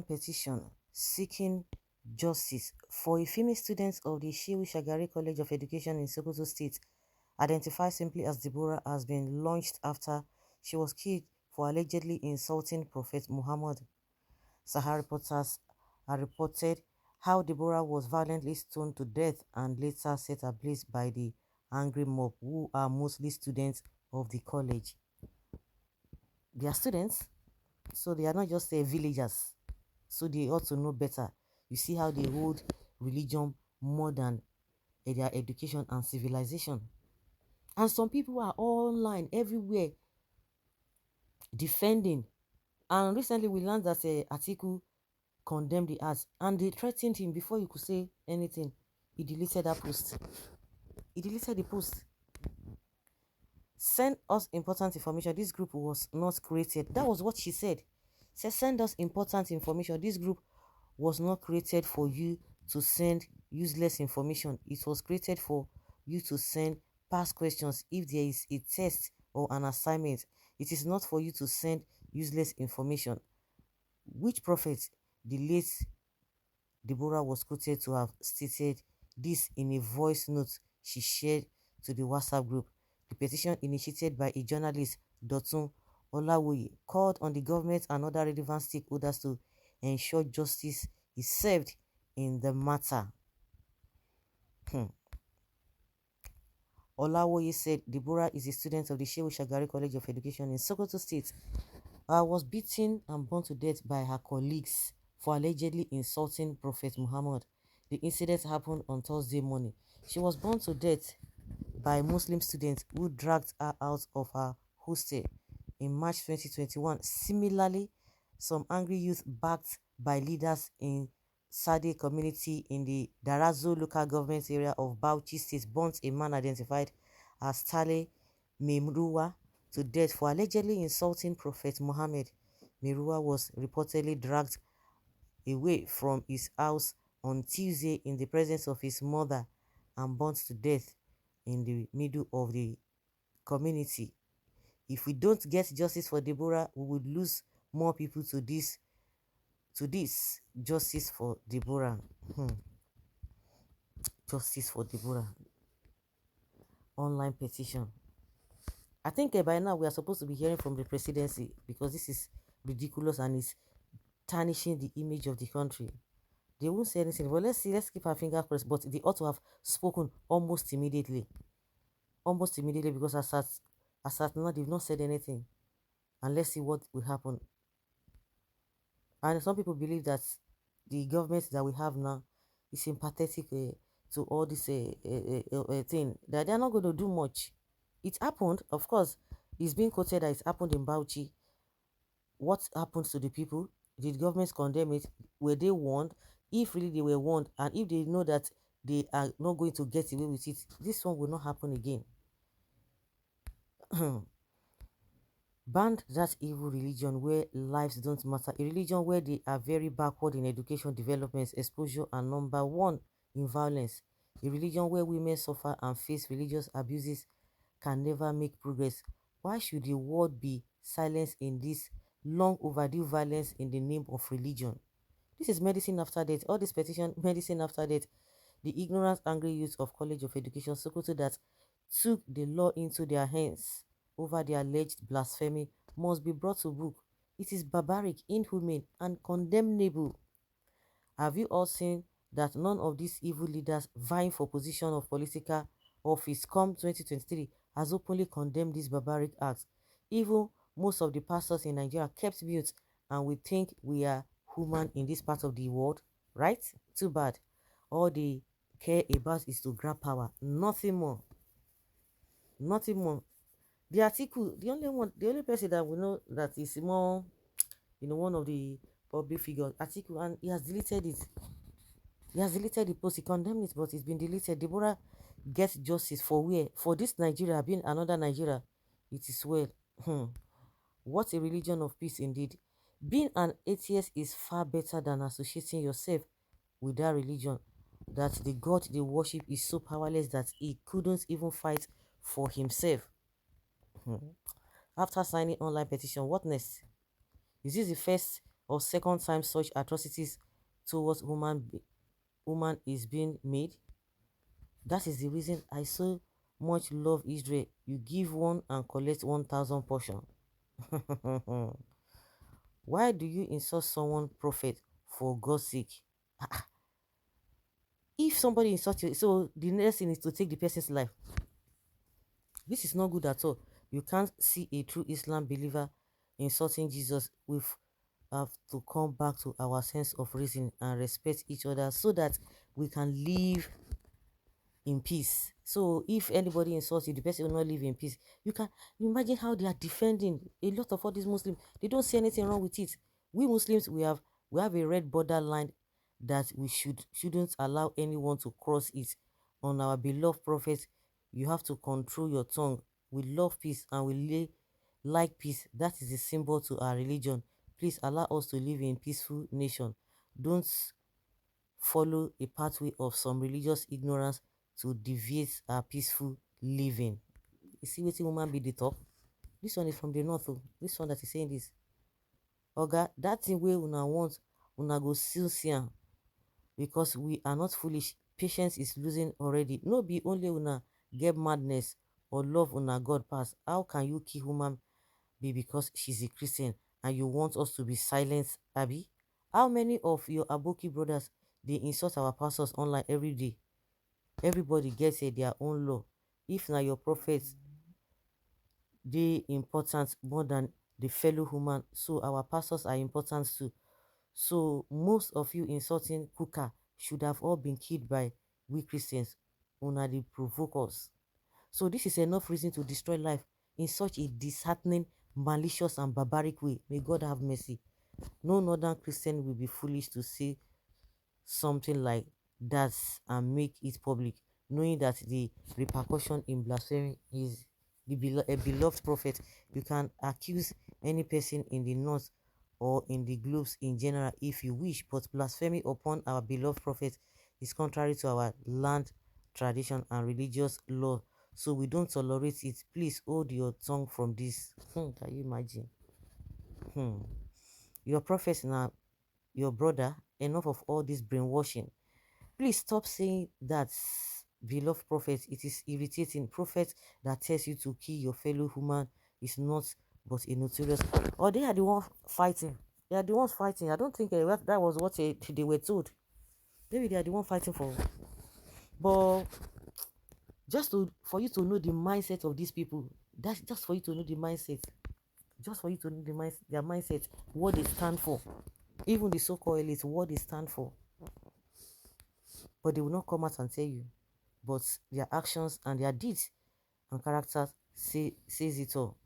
petition seeking justice for a female student of the Shehu Shagari College of Education in Sokoto State, identified simply as Deborah, has been launched after she was killed for allegedly insulting Prophet Muhammad. Sahara reporters have reported how Deborah was violently stoned to death and later set ablaze by the angry mob, who are mostly students of the college. They are students, so they are not just villagers, so they ought to know better. You see how they hold religion more than their education and civilization. And some people are online everywhere defending. And recently we learned that Atiku condemned the ads and they threatened him before you could say anything. He deleted that post. He deleted the post. Send us important information. This group was not created. That was what she said. She said, send us important information. This group was not created for you to send useless information. It was created for you to send past questions if there is a test or an assignment. It is not for you to send useless information. Which prophet? The late Deborah was quoted to have stated this in a voice note she shared to the WhatsApp group. The petition, initiated by a journalist, Dotun Olawoye, called on the government and other relevant stakeholders to ensure justice is served in the matter. Olawoye said Deborah is a student of the Shehu Shagari College of Education in Sokoto State. Was beaten and burned to death by her colleagues for allegedly insulting Prophet Muhammad. The incident happened on Thursday morning. She was burned to death by Muslim students who dragged her out of her hostel in March 2021. Similarly, some angry youth backed by leaders in Sade community in the Darazo local government area of Bauchi State burnt a man identified as Tale Memruwa to death for allegedly insulting Prophet Muhammad. Merua was reportedly dragged away from his house on Tuesday in the presence of his mother and burnt to death in the middle of the community. If we don't get justice for Deborah, we would lose more people to this. Justice for Deborah. Justice for Deborah. Online petition. I think by now we are supposed to be hearing from the presidency, because this is ridiculous and is tarnishing the image of the country. They won't say anything, but let's see, let's keep our fingers crossed. But they ought to have spoken almost immediately. Almost immediately, because as at now, they've not said anything. And let's see what will happen. And some people believe that the government that we have now is sympathetic to all this thing, that they're not going to do much. It happened, of course. It's being quoted that it happened in Bauchi. What happens to the people? Did governments condemn it? Were they warned? If really they were warned, and if they know that they are not going to get away with it, this one will not happen again. Banned that evil religion where lives don't matter. A religion where they are very backward in education, development, exposure, and number one in violence. A religion where women suffer and face religious abuses can never make progress. Why should the world be silent in this long overdue violence in the name of religion? This is medicine after death. All this petition, medicine after death. The ignorant, angry youth of College of Education Sokoto that took the law into their hands over the alleged blasphemy must be brought to book. It is barbaric, inhumane, and condemnable. Have you all seen that none of these evil leaders vying for position of political office come 2023 has openly condemned these barbaric acts? Even most of the pastors in Nigeria kept mute, and we think we are human in this part of the world, right? Too bad. All they care about is to grab power, nothing more. Nothing more. The article, the only person that we know that is more, one of the public figures, article, and he has deleted it. He has deleted the post. He condemned it, but it's been deleted. Deborah gets justice for where? For this Nigeria being another Nigeria. It is well. What a religion of peace indeed. Being an atheist is far better than associating yourself with that religion. That the God they worship is so powerless that he couldn't even fight for himself. After signing online petition, what next? Is this the first or second time such atrocities towards woman is being made. That is the reason I so much love Israel. You give one and collect 1,000 portion. Why do you insult someone prophet for God's sake? If somebody insults you, so the next thing is to take the person's life. This is not good at all. You can't see a true Islam believer insulting Jesus. We have to come back to our sense of reason and respect each other so that we can live in peace. So if anybody insults you, the person will not live in peace. You can imagine how they are defending a lot of all these Muslims. They don't see anything wrong with it. We Muslims, we have a red borderline that we shouldn't allow anyone to cross it. On our beloved prophet, you have to control your tongue. We love peace and like peace. That is the symbol to our religion. Please allow us to live in peaceful nation. Don't follow a pathway of some religious ignorance to deviate our peaceful living. You see wetin woman be the talk? This one is from the north. Oh. This one that is saying this. Oga, that thing wey una want, una go still see am because we are not foolish. Patience is losing already. No be only una get madness or love una God pass. How can you kill human be because she's a Christian and you want us to be silent, Abby? How many of your Aboki brothers they insult our pastors online every day? Everybody gets their own law. If na your prophets they important more than the fellow human, so our pastors are important too. So most of you insulting Kuka should have all been killed by we Christians. Una dey provoke us. So this is enough reason to destroy life in such a disheartening, malicious, and barbaric way. May God have mercy. No northern Christian will be foolish to say something like that and make it public, knowing that the repercussion in blasphemy is a beloved prophet. You can accuse any person in the north or in the globes in general if you wish, but blasphemy upon our beloved prophet is contrary to our land, tradition, and religious law. So we don't tolerate it. Please hold your tongue from this. Can you imagine? Your prophet now, your brother, enough of all this brainwashing. Please stop saying that, beloved prophet. It is irritating. Prophet that tells you to kill your fellow human is not but a notorious. Or they are the ones fighting. They are the ones fighting. I don't think that was what they were told. Maybe they are the ones fighting for. But just for you to know the mindset of these people, that's just for you to know the mindset. Just for you to know their mindset, what they stand for. Even the so-called elites, what they stand for. But they will not come out and tell you. But their actions and their deeds and characters says it all.